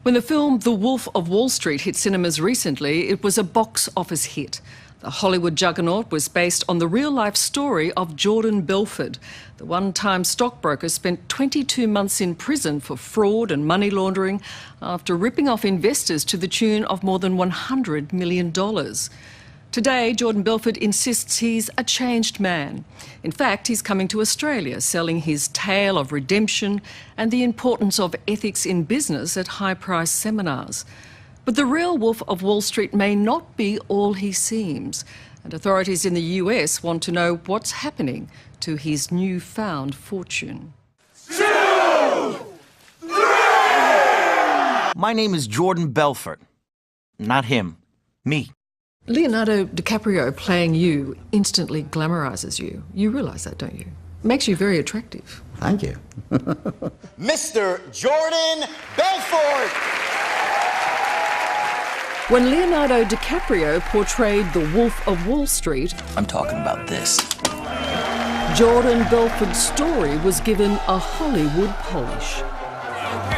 When the film The Wolf of Wall Street hit cinemas recently, it was a box office hit. The Hollywood juggernaut was based on the real-life story of Jordan Belfort. The one-time stockbroker spent 22 months in prison for fraud and money laundering after ripping off investors to the tune of more than $100 million. Today, Jordan Belfort insists he's a changed man. In fact, he's coming to Australia, selling his tale of redemption and the importance of ethics in business at high-priced seminars. But the real Wolf of Wall Street may not be all he seems, and authorities in the US want to know what's happening to his newfound fortune. 2, 3! My name is Jordan Belfort. Not him. Me. Leonardo DiCaprio playing you instantly glamorizes you. You realise that, don't you? Makes you very attractive. Thank you. Mr. Jordan Belfort! When Leonardo DiCaprio portrayed the Wolf of Wall Street, I'm talking about this. Jordan Belfort's story was given a Hollywood polish.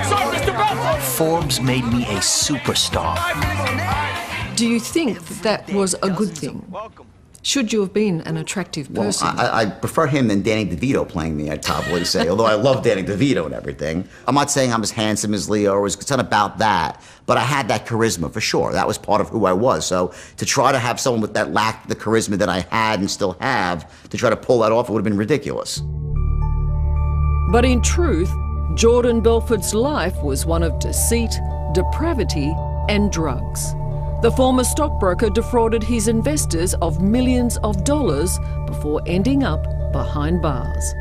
Sorry, Mr. Belfort! Forbes made me a superstar. Do you think that was a good thing? Should you have been an attractive person? Well, I prefer him than Danny DeVito playing me, I'd probably say, although I love Danny DeVito and everything. I'm not saying I'm as handsome as Leo, or it's not about that, but I had that charisma for sure. That was part of who I was. So to try to have someone with that lacked the charisma that I had and still have, to try to pull that off, it would have been ridiculous. But in truth, Jordan Belfort's life was one of deceit, depravity, and drugs. The former stockbroker defrauded his investors of millions of dollars before ending up behind bars.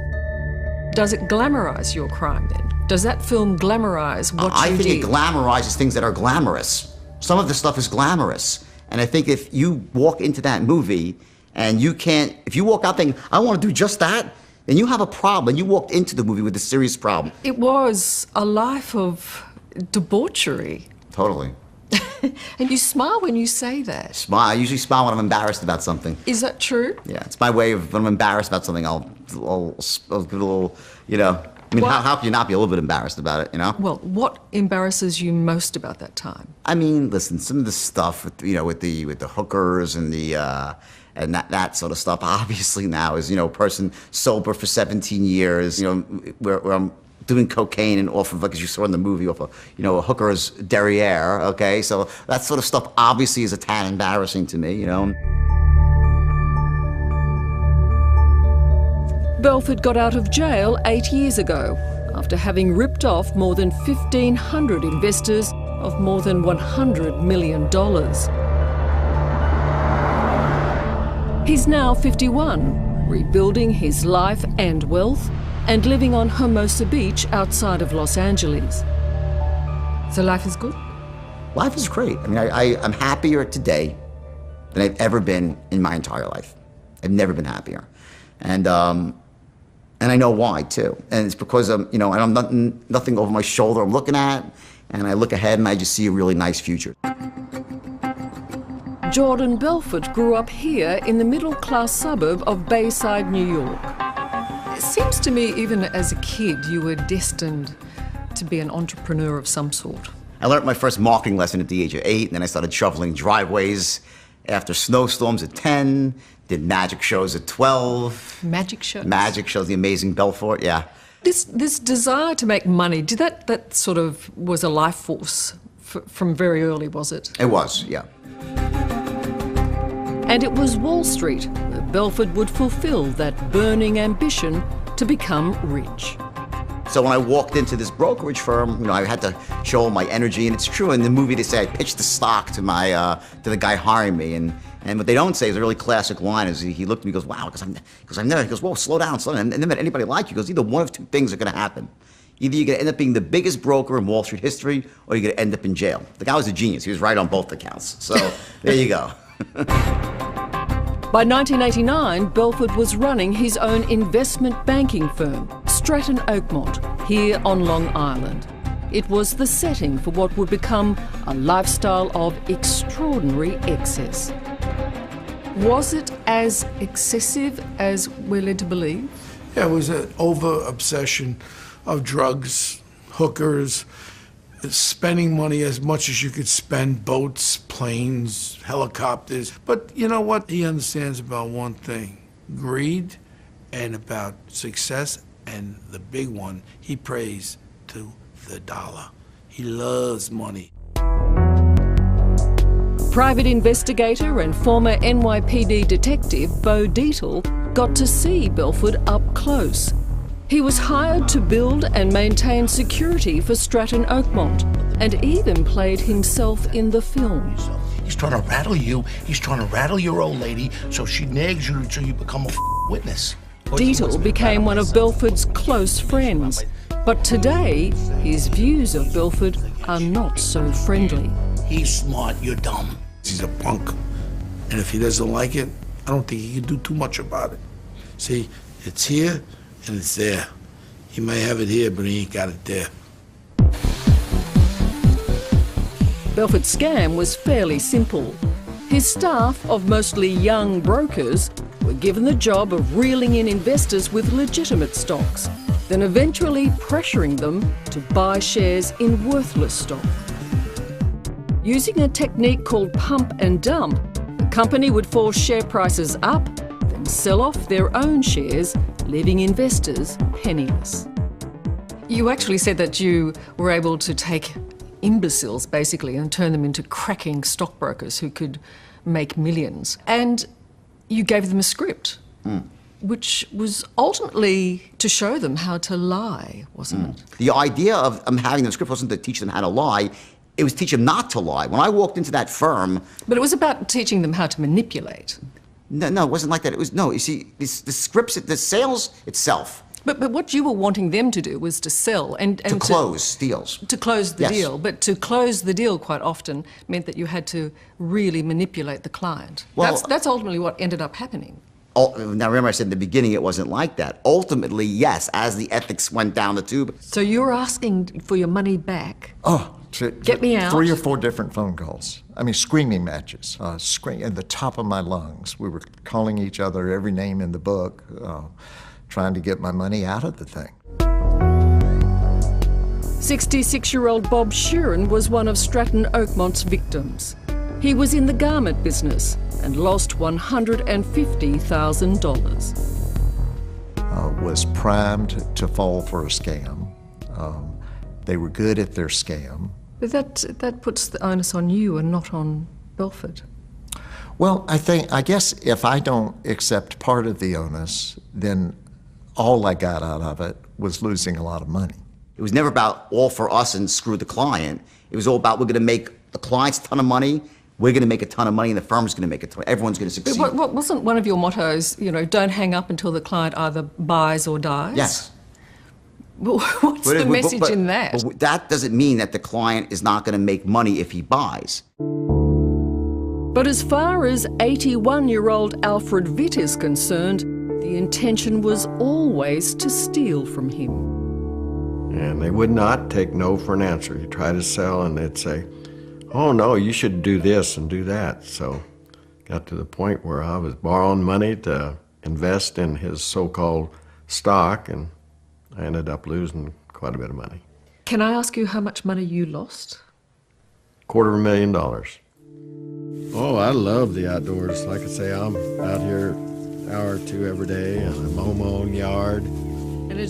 Does it glamorise your crime then? Does that film glamorise what you did? I think it glamorizes things that are glamorous. Some of the stuff is glamorous. And I think if you walk into that movie and you can't, if you walk out thinking, I want to do just that, then you have a problem. You walked into the movie with a serious problem. It was a life of debauchery. Totally. And you smile when you say that. Smile. I usually smile when I'm embarrassed about something. Is that true? Yeah, it's my way of, when I'm embarrassed about something, I'll give a little, you know. I mean, how can you not be a little bit embarrassed about it, you know? Well, what embarrasses you most about that time? I mean, listen, some of the stuff with, you know, with the hookers and the and that sort of stuff. Obviously now is, you know, a person sober for 17 years, you know, where I'm doing cocaine and off of, like as you saw in the movie, off of, you know, a hooker's derriere, okay? So that sort of stuff obviously is a tad embarrassing to me, you know? Belfort got out of jail 8 years ago after having ripped off more than 1,500 investors of more than $100 million. He's now 51, rebuilding his life and wealth and living on Hermosa Beach outside of Los Angeles. So life is good? Life is great. I mean, I'm happier today than I've ever been in my entire life. I've never been happier. And I know why, too. And it's because, you know, I'm nothing over my shoulder I'm looking at, and I look ahead and I just see a really nice future. Jordan Belfort grew up here in the middle-class suburb of Bayside, New York. It seems to me, even as a kid, you were destined to be an entrepreneur of some sort. I learned my first marketing lesson at the age of 8, and then I started shoveling driveways after snowstorms at 10, did magic shows at 12. Magic shows? Magic shows, The Amazing Belfort, yeah. This desire to make money, did that sort of was a life force from very early, was it? It was, yeah. And it was Wall Street where Belfort would fulfill that burning ambition to become rich. So when I walked into this brokerage firm, you know, I had to show my energy, and it's true. In the movie, they say I pitched the stock to my to the guy hiring me, and what they don't say is a really classic line. Is he looked at me, and goes, "Wow," because I've never. He goes, "Whoa, slow down, slow down." I never met anybody like you. He goes, either one of two things are going to happen. Either you're going to end up being the biggest broker in Wall Street history, or you're going to end up in jail. The guy was a genius. He was right on both accounts. So there you go. By 1989, Belfort was running his own investment banking firm, Stratton Oakmont, here on Long Island. It was the setting for what would become a lifestyle of extraordinary excess. Was it as excessive as we're led to believe? Yeah, it was an over-obsession of drugs, hookers, spending money as much as you could spend, boats, planes, helicopters. But you know what? He understands about one thing, greed, and about success, and the big one, he prays to the dollar. He loves money. Private investigator and former NYPD detective Bo Deetle got to see Belfort up close. He was hired to build and maintain security for Stratton Oakmont and even played himself in the film. He's trying to rattle you. He's trying to rattle your old lady so she nags you until you become a witness. Deetle became one of Belfort's close friends, but today his views of Belfort are not so friendly. He's smart, you're dumb. He's a punk, and if he doesn't like it, I don't think he can do too much about it. See, it's here and it's there. He may have it here, but he ain't got it there. Belfort's scam was fairly simple. His staff of mostly young brokers were given the job of reeling in investors with legitimate stocks, then eventually pressuring them to buy shares in worthless stock. Using a technique called pump and dump, the company would force share prices up, then sell off their own shares, leaving investors penniless. You actually said that you were able to take imbeciles, basically, and turn them into cracking stockbrokers who could make millions. And you gave them a script, which was ultimately to show them how to lie, wasn't it? The idea of having the script wasn't to teach them how to lie. It was teach them not to lie. When I walked into that firm... But it was about teaching them how to manipulate. No, it wasn't like that. It was, no, you see, the scripts, the sales itself. But what you were wanting them to do was to sell and to close deals. To close the Yes. deal. But to close the deal quite often meant that you had to really manipulate the client. Well, that's ultimately what ended up happening. Now, remember I said in the beginning it wasn't like that. Ultimately, yes, as the ethics went down the tube. So you're asking for your money back? Get me out. 3 or 4 different phone calls. I mean, screaming matches, at the top of my lungs. We were calling each other every name in the book, trying to get my money out of the thing. 66-year-old Bob Sheeran was one of Stratton Oakmont's victims. He was in the garment business and lost $150,000. Was primed to fall for a scam. They were good at their scam. But that puts the onus on you and not on Belfort. Well, I guess if I don't accept part of the onus, then all I got out of it was losing a lot of money. It was never about all for us and screw the client. It was all about we're going to make the clients a ton of money, we're going to make a ton of money, and the firm's going to make a ton. Everyone's going to succeed. But what wasn't one of your mottos, don't hang up until the client either buys or dies? Yes. Well, what's the message in that? But that doesn't mean that the client is not going to make money if he buys. But as far as 81-year-old Alfred Witt is concerned, the intention was always to steal from him. And they would not take no for an answer. You try to sell and they'd say, oh no, you should do this and do that. So got to the point where I was borrowing money to invest in his so-called stock, and I ended up losing quite a bit of money. Can I ask you how much money you lost? $250,000. Oh, I love the outdoors. Like I say, I'm out here an hour or two every day, and I mow my own yard.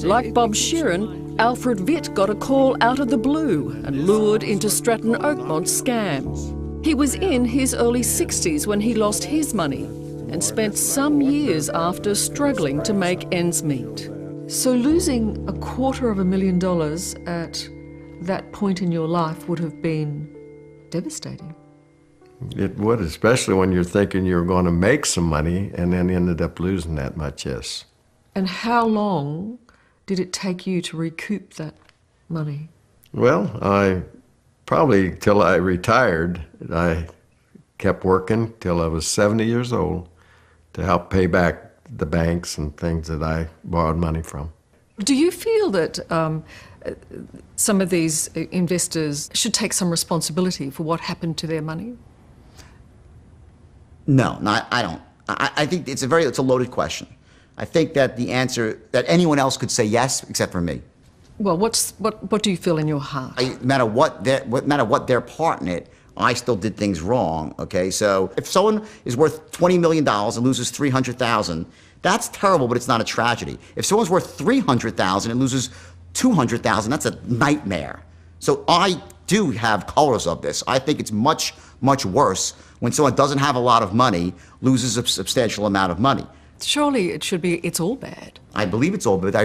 Like Bob Sheeran, Alfred Witt got a call out of the blue and lured into Stratton Oakmont's scam. He was in his early 60s when he lost his money and spent some years after struggling to make ends meet. So losing $250,000 at that point in your life would have been devastating. It would, especially when you're thinking you're going to make some money and then ended up losing that much, yes. And how long did it take you to recoup that money? Well, probably till I retired. I kept working till I was 70 years old to help pay back the banks and things that I borrowed money from. Do you feel that some of these investors should take some responsibility for what happened to their money? No, I don't. I think it's a loaded question. I think that the answer, that anyone else could say yes, except for me. Well, what do you feel in your heart? No matter what their part in it, I still did things wrong, okay? So if someone is worth $20 million and loses $300,000, that's terrible, but it's not a tragedy. If someone's worth $300,000 and loses $200,000, that's a nightmare. So I do have colors of this. I think it's much, much worse when someone doesn't have a lot of money, loses a substantial amount of money. Surely it should be, it's all bad. I believe it's all bad. I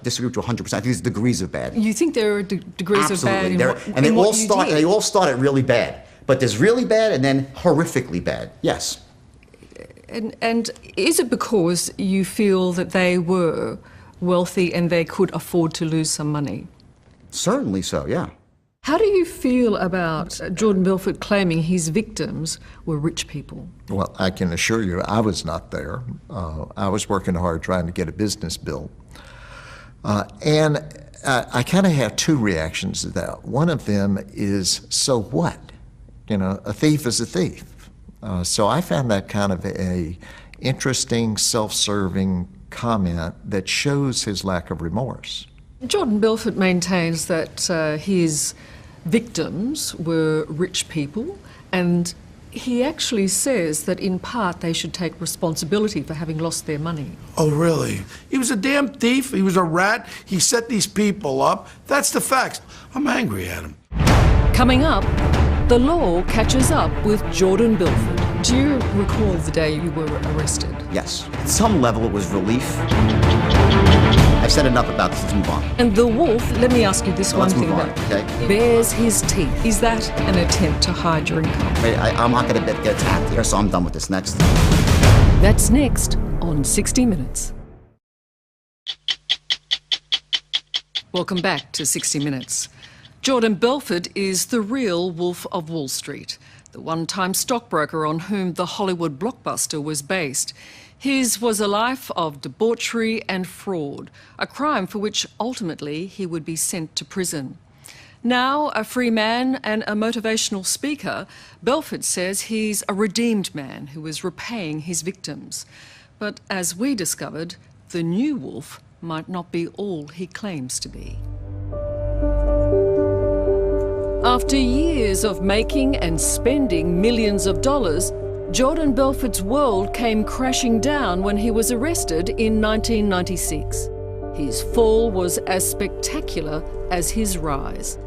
disagree with you 100%. I think there's degrees of bad. You think there are degrees Absolutely. of bad And in what you did? they all start at really bad. But there's really bad and then horrifically bad. Yes. And is it because you feel that they were wealthy and they could afford to lose some money? Certainly so, yeah. How do you feel about Jordan Belfort claiming his victims were rich people? Well, I can assure you I was not there. I was working hard trying to get a business built. And I kind of have two reactions to that. One of them is, so what? You know, a thief is a thief. So I found that kind of a interesting, self-serving comment that shows his lack of remorse. Jordan Belfort maintains that his victims were rich people, and he actually says that in part they should take responsibility for having lost their money. Oh, really? He was a damn thief. He was a rat. He set these people up. That's the facts. I'm angry at him. Coming up, the law catches up with Jordan Belfort. Do you recall the day you were arrested? Yes. At some level, it was relief. I've said enough about this. Let's move on. And the wolf, let me ask you this one Let's thing move on, about okay? bares his teeth. Is that an attempt to hide your income? Wait, I'm not going to get attacked here, so I'm done with this. Next. That's next on 60 Minutes. Welcome back to 60 Minutes. Jordan Belfort is the real Wolf of Wall Street, the one-time stockbroker on whom the Hollywood blockbuster was based. His was a life of debauchery and fraud, a crime for which ultimately he would be sent to prison. Now a free man and a motivational speaker, Belfort says he's a redeemed man who is repaying his victims. But as we discovered, the new wolf might not be all he claims to be. After years of making and spending millions of dollars, Jordan Belfort's world came crashing down when he was arrested in 1996. His fall was as spectacular as his rise.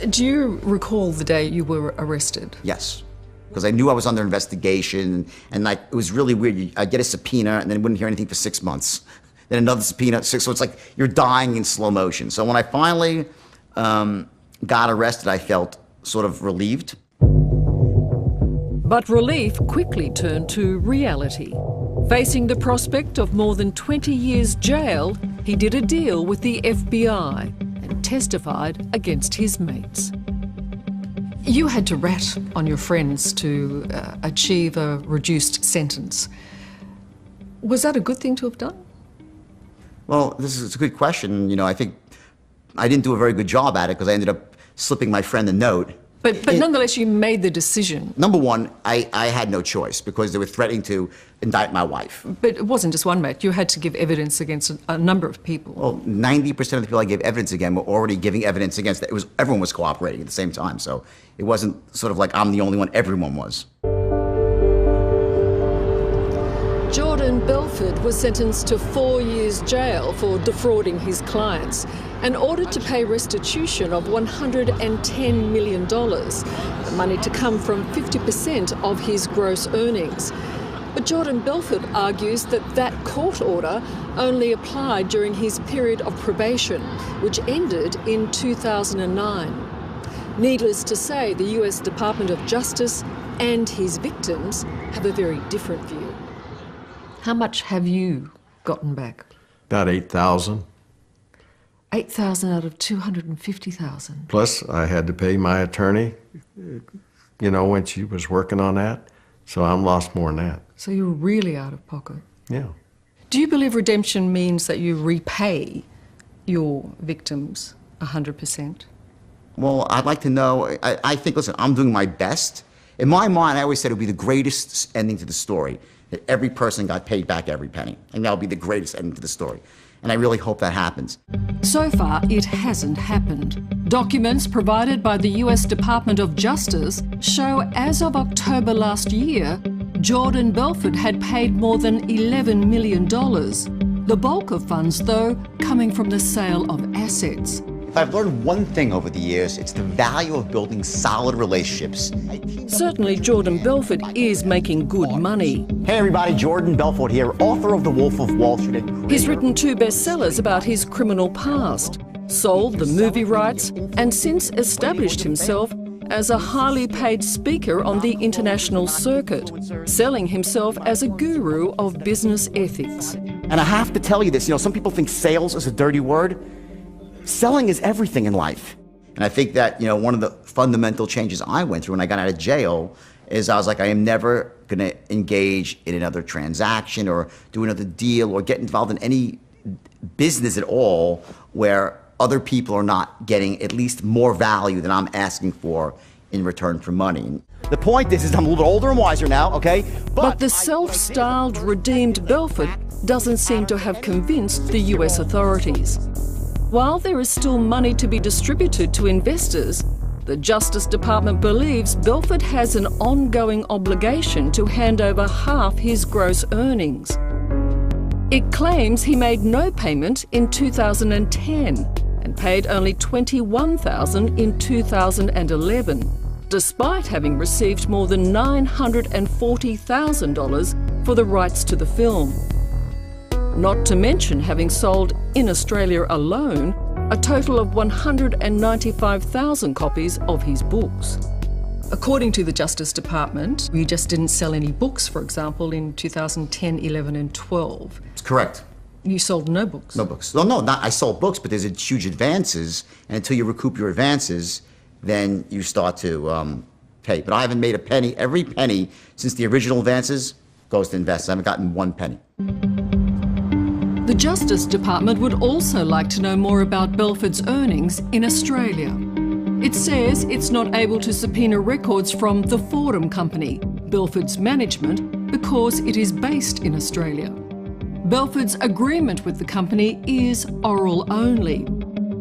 Do you recall the day you were arrested? Yes. Because I knew I was under investigation, and like it was really weird. I'd get a subpoena, and then wouldn't hear anything for 6 months. Then another subpoena, so it's like you're dying in slow motion. So when I finally got arrested, I felt sort of relieved. But relief quickly turned to reality. Facing the prospect of more than 20 years jail, he did a deal with the FBI and testified against his mates. You had to rat on your friends to achieve a reduced sentence. Was that a good thing to have done? Well, this is a good question. You know, I think I didn't do a very good job at it because I ended up slipping my friend a note. But nonetheless, you made the decision. Number one, I had no choice because they were threatening to indict my wife. But it wasn't just one mate. You had to give evidence against a number of people. Well, 90% of the people I gave evidence against were already giving evidence against that. Everyone was cooperating at the same time. So it wasn't sort of like I'm the only one, everyone was. Jordan Belfort was sentenced to 4 years jail for defrauding his clients and ordered to pay restitution of $110 million, the money to come from 50% of his gross earnings. But Jordan Belfort argues that that court order only applied during his period of probation, which ended in 2009. Needless to say, the US Department of Justice and his victims have a very different view. How much have you gotten back? About 8,000. 8,000 out of 250,000. Plus, I had to pay my attorney, you know, when she was working on that. So I'm lost more than that. So you're really out of pocket. Yeah. Do you believe redemption means that you repay your victims 100%? Well, I'd like to know, I think, listen, I'm doing my best. In my mind, I always said it would be the greatest ending to the story, that every person got paid back every penny. And that would be the greatest ending to the story. And I really hope that happens. So far, it hasn't happened. Documents provided by the US Department of Justice show as of October last year, Jordan Belfort had paid more than $11 million. The bulk of funds, though, coming from the sale of assets. If I've learned one thing over the years, it's the value of building solid relationships. Certainly, Jordan Belfort is making good money. Hey everybody, Jordan Belfort here, author of The Wolf of Wall Street. He's written 2 bestsellers about his criminal past, sold the movie rights, and since established himself as a highly paid speaker on the international circuit, selling himself as a guru of business ethics. And I have to tell you this, some people think sales is a dirty word. Selling is everything in life. And I think that, one of the fundamental changes I went through when I got out of jail is I was like, I am never going to engage in another transaction or do another deal or get involved in any business at all where other people are not getting at least more value than I'm asking for in return for money. The point is I'm a little bit older and wiser now, okay? But the self-styled redeemed Belfort doesn't seem to have convinced the US authorities. While there is still money to be distributed to investors, the Justice Department believes Belfort has an ongoing obligation to hand over half his gross earnings. It claims he made no payment in 2010 and paid only $21,000 in 2011, despite having received more than $940,000 for the rights to the film. Not to mention having sold, in Australia alone, a total of 195,000 copies of his books. According to the Justice Department, you just didn't sell any books, for example, in 2010, 11 and 12. It's correct. You sold no books? No books. I sold books, but there's huge advances, and until you recoup your advances, then you start to pay. But I haven't made a penny. Every penny since the original advances goes to investors. I haven't gotten one penny. The Justice Department would also like to know more about Belfort's earnings in Australia. It says it's not able to subpoena records from the Fordham Company, Belfort's management, because it is based in Australia. Belfort's agreement with the company is oral only.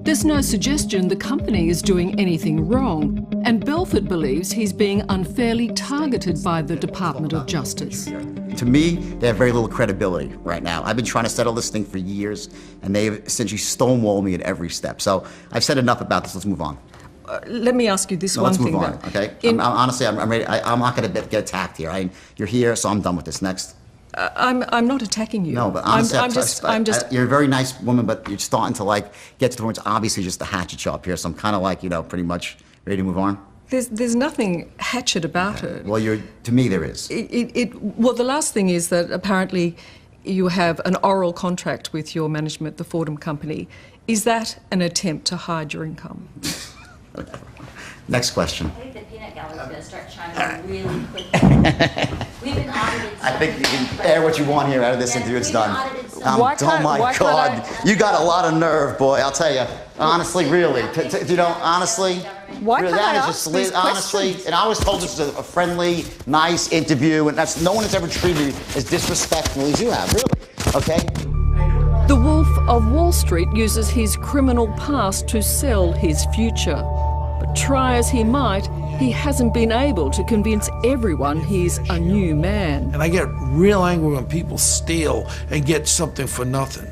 There's no suggestion the company is doing anything wrong, and Belfort believes he's being unfairly targeted by the Department of Justice. To me, they have very little credibility right now. I've been trying to settle this thing for years, and they've essentially stonewalled me at every step. So I've said enough about this. Let's move on. Let me ask you this one thing. Let's move on, okay? Honestly, I'm ready. I'm not going to get attacked here. You're here, so I'm done with this. Next. I'm not attacking you. No, but honestly, I'm just. You're a very nice woman, but you're starting to get to the point. It's obviously just a hatchet shop here. So I'm kind of pretty much ready to move on. There's nothing hatchet about it. Well, to me there is. Well, the last thing is that apparently you have an oral contract with your management, the Fordham Company. Is that an attempt to hide your income? Next question. I think the peanut gallery is going to start chiming really quickly. We've been audited. I think you can air what you want here out of this interview. It's done. Oh my God, you got a lot of nerve, boy. I'll tell you. Honestly, really. Honestly. Why can't I ask these honestly, questions? and I was told this was a friendly, nice interview, and no one has ever treated me as disrespectfully as you have, really. Okay? The Wolf of Wall Street uses his criminal past to sell his future. But try as he might, he hasn't been able to convince everyone he's a new man. And I get real angry when people steal and get something for nothing.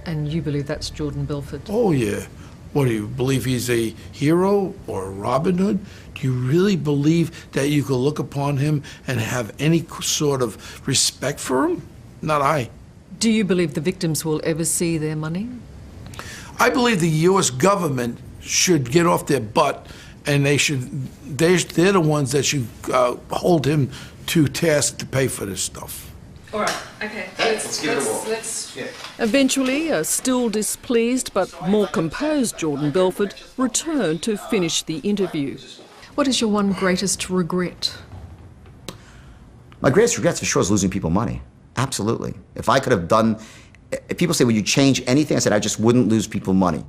And you believe that's Jordan Belfort? Oh, yeah. What, do you believe he's a hero or a Robin Hood? Do you really believe that you could look upon him and have any sort of respect for him? Not I. Do you believe the victims will ever see their money? I believe the U.S. government should get off their butt, and they're the ones that should hold him to task to pay for this stuff. All right, okay. Let's give it a whirl. Eventually, a still displeased but more composed Jordan Belfort returned to finish the interview. What is your one greatest regret? My greatest regret for sure is losing people money. Absolutely. If I could have done, if people say, would you change anything? I said, I just wouldn't lose people money.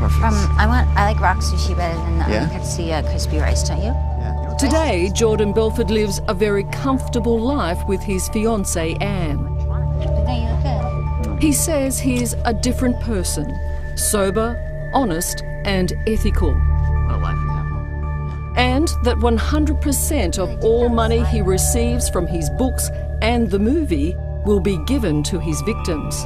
I like rock sushi better than Pepsi crispy rice, don't you? Yeah. Today, Jordan Belfort lives a very comfortable life with his fiancée, Anne. But then you look good. He says he's a different person, sober, honest, and ethical. What a life you have. And that 100% of all money he receives from his books and the movie will be given to his victims.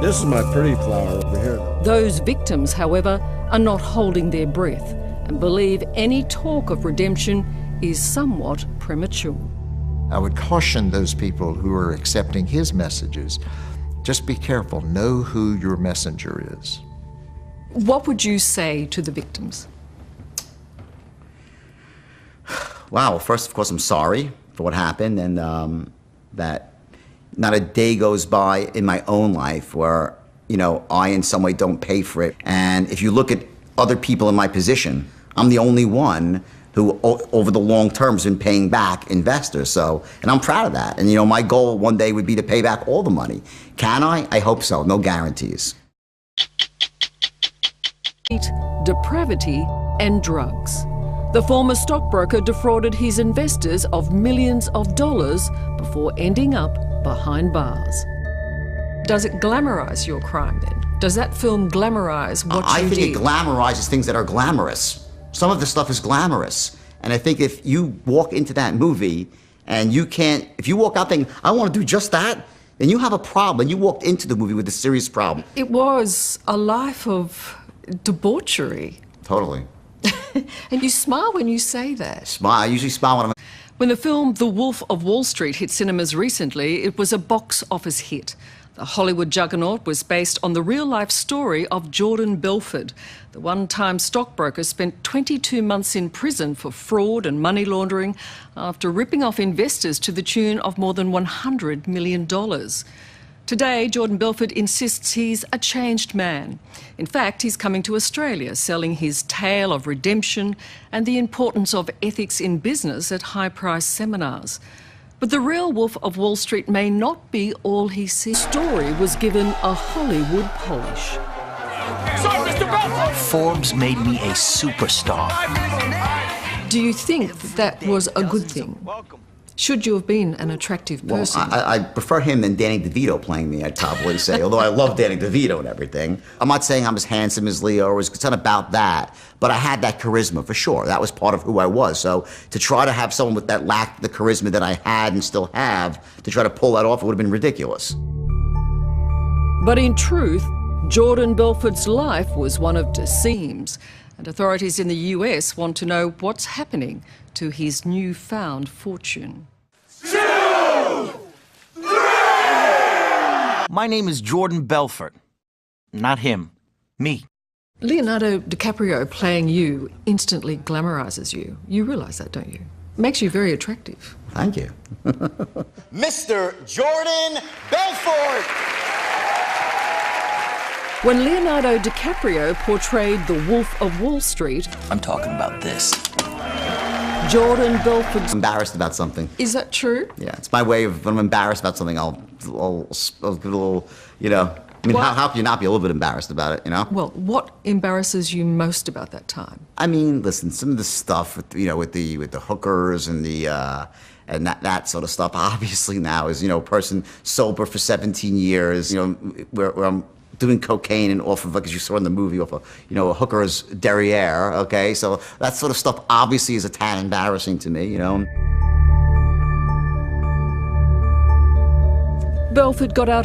This is my pretty flower over here. Those victims, however, are not holding their breath and believe any talk of redemption is somewhat premature. I would caution those people who are accepting his messages, just be careful, know who your messenger is. What would you say to the victims? Wow, well, first, of course, I'm sorry for what happened, and that not a day goes by in my own life where, you know, I in some way don't pay for it. And if you look at other people in my position, I'm the only one who, over the long term, has been paying back investors. So, and I'm proud of that. And, you know, my goal one day would be to pay back all the money. Can I? I hope so. No guarantees. Depravity and drugs. The former stockbroker defrauded his investors of millions of dollars before ending up behind bars. Does it glamorize your crime then? Does that film glamorize what you did? I think it glamorizes things that are glamorous. Some of the stuff is glamorous. And I think if you walk into that movie and you can't, if you walk out thinking, I want to do just that, then you have a problem. You walked into the movie with a serious problem. It was a life of debauchery. Totally. And you smile when you say that. Smile. I usually smile when I'm... When the film The Wolf of Wall Street hit cinemas recently, it was a box office hit. The Hollywood juggernaut was based on the real-life story of Jordan Belfort. The one-time stockbroker spent 22 months in prison for fraud and money laundering after ripping off investors to the tune of more than $100 million. Today, Jordan Belfort insists he's a changed man. In fact, he's coming to Australia, selling his tale of redemption and the importance of ethics in business at high-priced seminars. But the real Wolf of Wall Street may not be all he sees. The story was given a Hollywood polish. Sorry, Mr. Belfort! Forbes made me a superstar. Do you think that was a good thing? Should you have been an attractive person? Well, I prefer him than Danny DeVito playing me, I'd probably say, although I love Danny DeVito and everything. I'm not saying I'm as handsome as Leo, it's not about that, but I had that charisma for sure. That was part of who I was. So to try to have someone with that lacked the charisma that I had and still have, to try to pull that off, it would have been ridiculous. But in truth, Jordan Belfort's life was one of deceit, and authorities in the US want to know what's happening to his newfound fortune. 2, 3! My name is Jordan Belfort. Not him. Me. Leonardo DiCaprio playing you instantly glamorizes you. You realize that, don't you? Makes you very attractive. Thank you. Mr. Jordan Belfort! When Leonardo DiCaprio portrayed the Wolf of Wall Street, I'm talking about this. Jordan Belfort's... Embarrassed about something. Is that true? Yeah, it's my way of, when I'm embarrassed about something, I'll give a little, you know, I mean, how can you not be a little bit embarrassed about it, you know? Well, what embarrasses you most about that time? I mean, listen, some of the stuff, with, you know, with the hookers and the, and that sort of stuff, obviously now is, you know, a person sober for 17 years, you know, where I'm doing cocaine and off of, like as you saw in the movie, off of, you know, a hooker's derriere, okay? So that sort of stuff obviously is a tad embarrassing to me, you know? Belfort got out of